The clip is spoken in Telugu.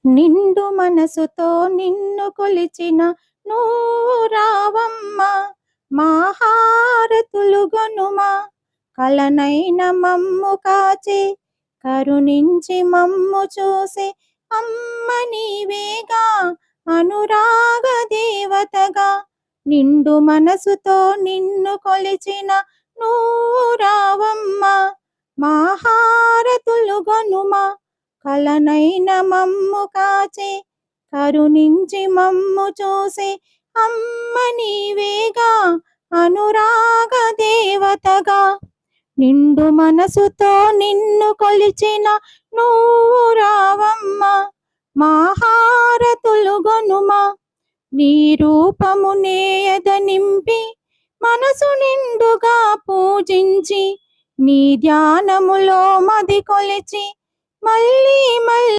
నిండు మనసుతో నిన్ను కొలిచిన నువ్వు రావమ్మ, మా హారతులు గొనుమా. కలనైన మమ్ము కాచి కరుణించి మమ్ము చూసి అమ్మ నీవేగా అనురాగ దేవతగా. నిండు మనసుతో నిన్ను కొలిచిన నువ్వు రావమ్మ, మా హారతులు గొనుమా. కలనైన మమ్ము కాచి కరుణించి మమ్ము చూసి అమ్మ నీవేగా అనురాగ దేవతగా. నిండు మనసుతో నిన్ను కొలిచిన నువ్వు రావమ్మ, మా హారతులు గొనుమా. నీ రూపము నేయద నింపి మనసు నిండుగా పూజించి, నీ ధ్యానములో మది కొలిచి మళ్ళీ